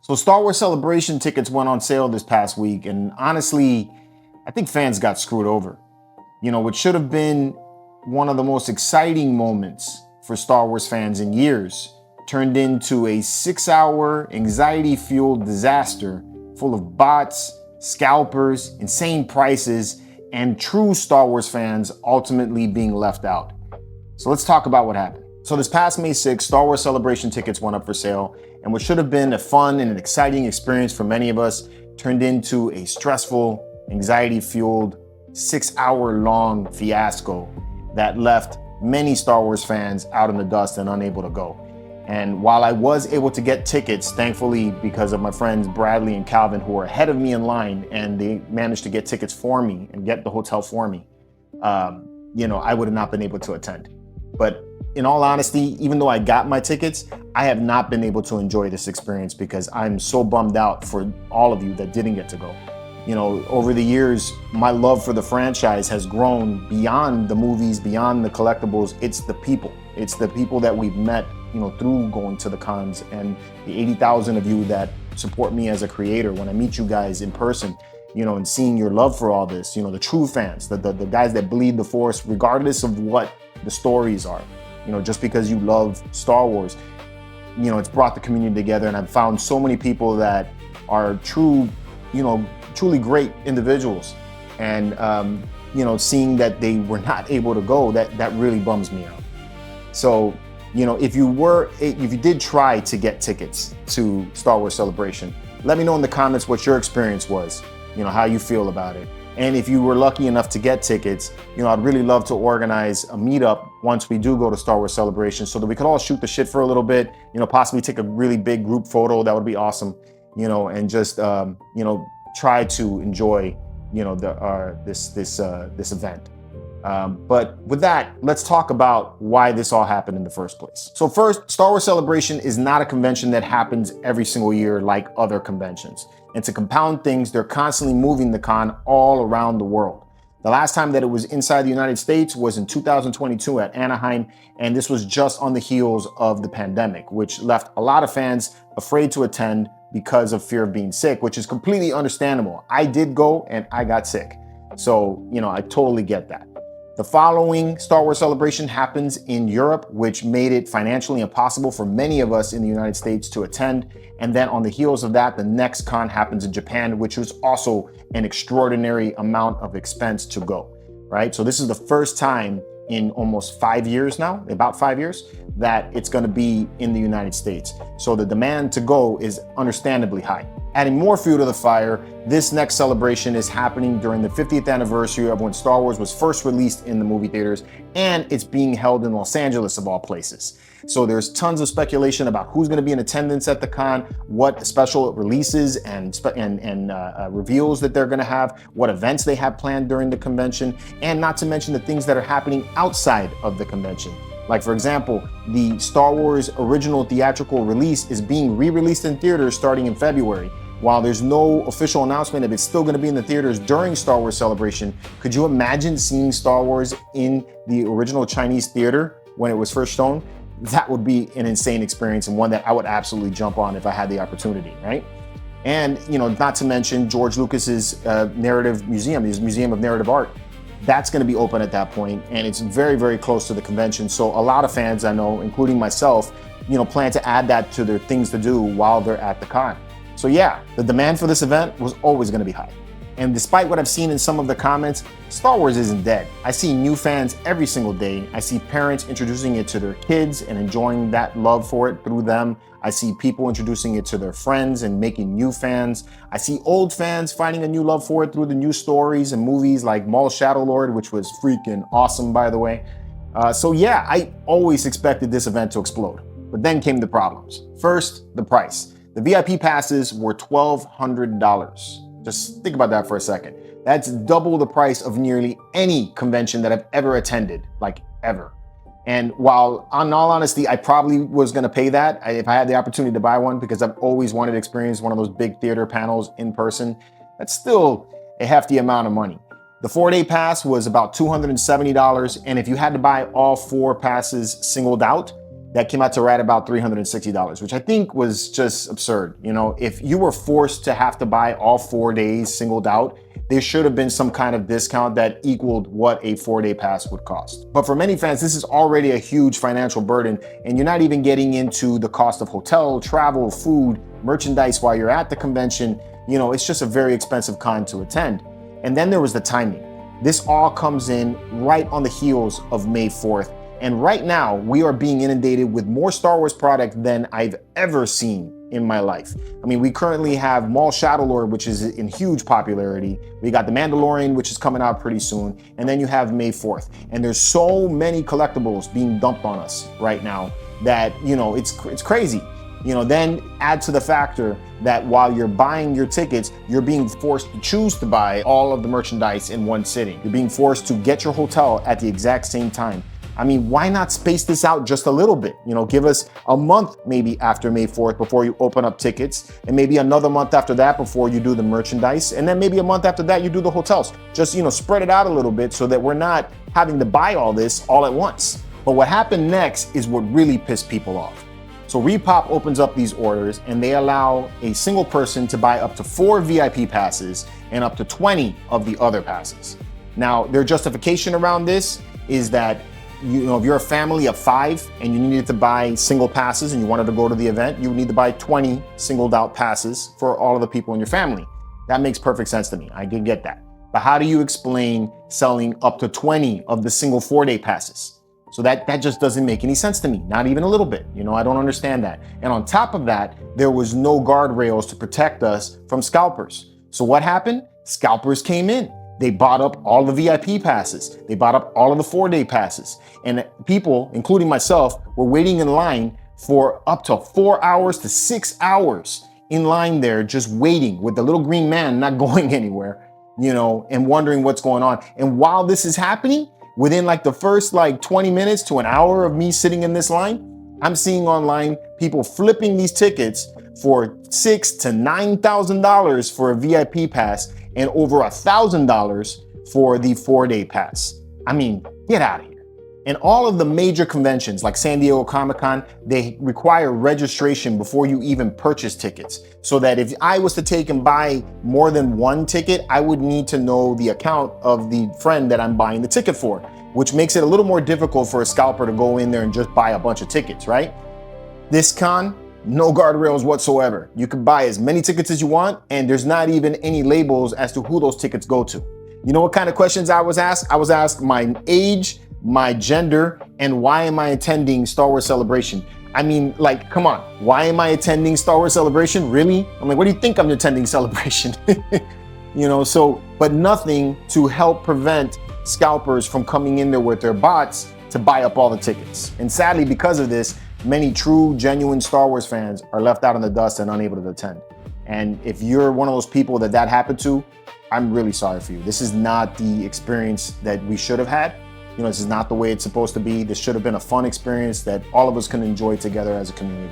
So Star Wars Celebration tickets went on sale this past week, and honestly, I think fans got screwed over. What should have been one of the most exciting moments for Star Wars fans in years turned into a 6-hour anxiety-fueled disaster full of bots, scalpers, insane prices, and true Star Wars fans ultimately being left out. So let's talk about what happened. So this past May 6th, Star Wars Celebration tickets went up for sale, and what should have been a fun and an exciting experience for many of us turned into a stressful, anxiety-fueled, 6-hour-long fiasco that left many Star Wars fans out in the dust and unable to go. And while I was able to get tickets, thankfully, because of my friends Bradley and Calvin, who were ahead of me in line, and they managed to get tickets for me and get the hotel for me, I would have not been able to attend. But in all honesty, even though I got my tickets, I have not been able to enjoy this experience because I'm so bummed out for all of you that didn't get to go. Over the years, my love for the franchise has grown beyond the movies, beyond the collectibles. It's the people. It's the people that we've met, through going to the cons, and the 80,000 of you that support me as a creator. When I meet you guys in person, and seeing your love for all this, the true fans, the guys that bleed the Force, regardless of what the stories are. Just because you love Star Wars, it's brought the community together, and I've found so many people that are truly great individuals. And, seeing that they were not able to go, that really bums me out. So, if you did try to get tickets to Star Wars Celebration, let me know in the comments what your experience was, how you feel about it. And if you were lucky enough to get tickets, I'd really love to organize a meetup once we do go to Star Wars Celebration so that we could all shoot the shit for a little bit, possibly take a really big group photo. That would be awesome, and just, try to enjoy, this event. But with that, let's talk about why this all happened in the first place. So first, Star Wars Celebration is not a convention that happens every single year like other conventions. And to compound things, they're constantly moving the con all around the world. The last time that it was inside the United States was in 2022 at Anaheim, and this was just on the heels of the pandemic, which left a lot of fans afraid to attend because of fear of being sick, which is completely understandable. I did go and I got sick. So, I totally get that. The following Star Wars Celebration happens in Europe, which made it financially impossible for many of us in the United States to attend. And then on the heels of that, the next con happens in Japan, which was also an extraordinary amount of expense to go, right? So this is the first time in almost 5 years now, about 5 years, that it's going to be in the United States. So the demand to go is understandably high. Adding more fuel to the fire, this next celebration is happening during the 50th anniversary of when Star Wars was first released in the movie theaters, and it's being held in Los Angeles of all places. So there's tons of speculation about who's going to be in attendance at the con, what special releases and reveals that they're going to have, what events they have planned during the convention, and not to mention the things that are happening outside of the convention. Like, for example, the Star Wars original theatrical release is being re-released in theaters starting in February. While there's no official announcement if it's still going to be in the theaters during Star Wars Celebration, could you imagine seeing Star Wars in the original Chinese theater when it was first shown? That would be an insane experience, and one that I would absolutely jump on if I had the opportunity, right? And, not to mention George Lucas's narrative museum, his Museum of Narrative Art. That's going to be open at that point, and it's very, very close to the convention. So a lot of fans I know, including myself, plan to add that to their things to do while they're at the con. So yeah, the demand for this event was always going to be high. And despite what I've seen in some of the comments, Star Wars isn't dead. I see new fans every single day. I see parents introducing it to their kids and enjoying that love for it through them. I see people introducing it to their friends and making new fans. I see old fans finding a new love for it through the new stories and movies like Maul Shadow Lord, which was freaking awesome, by the way. So yeah, I always expected this event to explode. But then came the problems. First, the price. The VIP passes were $1,200. Just think about that for a second. That's double the price of nearly any convention that I've ever attended, like ever. And while, in all honesty, I probably was going to pay that if I had the opportunity to buy one, because I've always wanted to experience one of those big theater panels in person, that's still a hefty amount of money. The 4-day pass was about $270, and if you had to buy all 4 passes singled out, that came out to right about $360, which I think was just absurd. You know, if you were forced to have to buy all 4 days singled out, there should have been some kind of discount that equaled what a 4-day pass would cost. But for many fans, this is already a huge financial burden, and you're not even getting into the cost of hotel, travel, food, merchandise while you're at the convention. You know, it's just a very expensive con to attend. And then there was the timing. This all comes in right on the heels of May 4th. And right now, we are being inundated with more Star Wars product than I've ever seen in my life. I mean, we currently have Maul Shadowlord, which is in huge popularity. We got The Mandalorian, which is coming out pretty soon. And then you have May 4th. And there's so many collectibles being dumped on us right now that, you know, it's crazy. You know, then add to the factor that while you're buying your tickets, you're being forced to choose to buy all of the merchandise in one sitting. You're being forced to get your hotel at the exact same time. I mean, why not space this out just a little bit? You know, give us a month maybe after May 4th before you open up tickets, and maybe another month after that before you do the merchandise, and then maybe a month after that you do the hotels. Just, you know, spread it out a little bit so that we're not having to buy all this all at once. But what happened next is what really pissed people off. So ReedPop opens up these orders and they allow a single person to buy up to 4 VIP passes and up to 20 of the other passes. Now, their justification around this is that, you know, if you're a family of 5 and you needed to buy single passes and you wanted to go to the event, you would need to buy 20 singled out passes for all of the people in your family. That makes perfect sense to me. I did get that. But how do you explain selling up to 20 of the single 4-day passes? So that just doesn't make any sense to me, not even a little bit. You know, I don't understand that. And on top of that, there was no guardrails to protect us from scalpers. So what happened? Scalpers came in. They bought up all the VIP passes. They bought up all of the 4-day passes. And people, including myself, were waiting in line for up to 4 hours to 6 hours in line there, just waiting with the little green man not going anywhere, you know, and wondering what's going on. And while this is happening, within like the first 20 minutes to an hour of me sitting in this line, I'm seeing online people flipping these tickets for $6,000 to $9,000 for a VIP pass and over $1,000 for the 4-day pass. I mean, get out of here. And all of the major conventions like San Diego Comic-Con, they require registration before you even purchase tickets. So that if I was to take and buy more than one ticket, I would need to know the account of the friend that I'm buying the ticket for, which makes it a little more difficult for a scalper to go in there and just buy a bunch of tickets, right? This con, no guardrails whatsoever. You can buy as many tickets as you want, and there's not even any labels as to who those tickets go to. You know what kind of questions I was asked? I was asked my age, my gender, and why am I attending Star Wars Celebration? I mean, like, come on, why am I attending Star Wars Celebration? Really? I'm like, what do you think I'm attending Celebration? You know, so, but nothing to help prevent scalpers from coming in there with their bots to buy up all the tickets. And sadly, because of this, many true, genuine Star Wars fans are left out in the dust and unable to attend. And if you're one of those people that happened to, I'm really sorry for you. This is not the experience that we should have had. You know, this is not the way it's supposed to be. This should have been a fun experience that all of us can enjoy together as a community.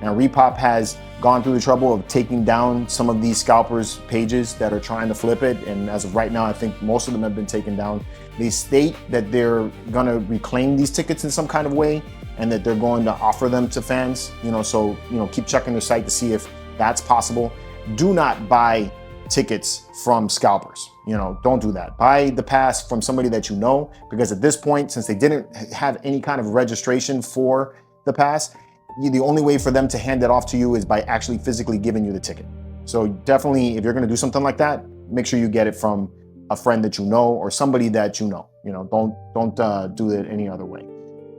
Now, ReedPop has gone through the trouble of taking down some of these scalpers pages that are trying to flip it. And as of right now, I think most of them have been taken down. They state that they're gonna reclaim these tickets in some kind of way and that they're going to offer them to fans. You know, so, you know, keep checking their site to see if that's possible. Do not buy tickets from scalpers. You know, don't do that. Buy the pass from somebody that you know, because at this point, since they didn't have any kind of registration for the pass, the only way for them to hand it off to you is by actually physically giving you the ticket. So definitely, if you're going to do something like that, make sure you get it from a friend that you know or somebody that you know. You know, don't do it any other way.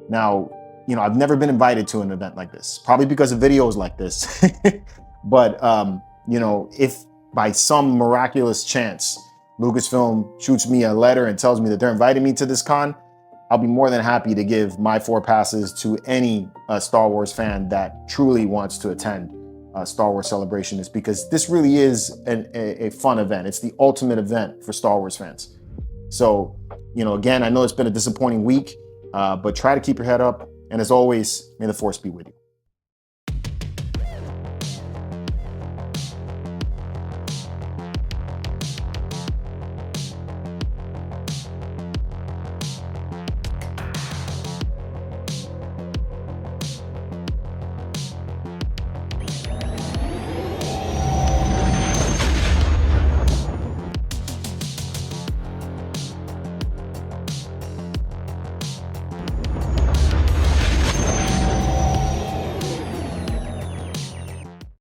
Now, you know, I've never been invited to an event like this, probably because of videos like this. But you know, if by some miraculous chance Lucasfilm shoots me a letter and tells me that they're inviting me to this con, I'll be more than happy to give my 4 passes to any Star Wars fan that truly wants to attend Star Wars Celebration, is because this really is a fun event. It's the ultimate event for Star Wars fans. So, you know, again, I know it's been a disappointing week, but try to keep your head up. And as always, may the Force be with you.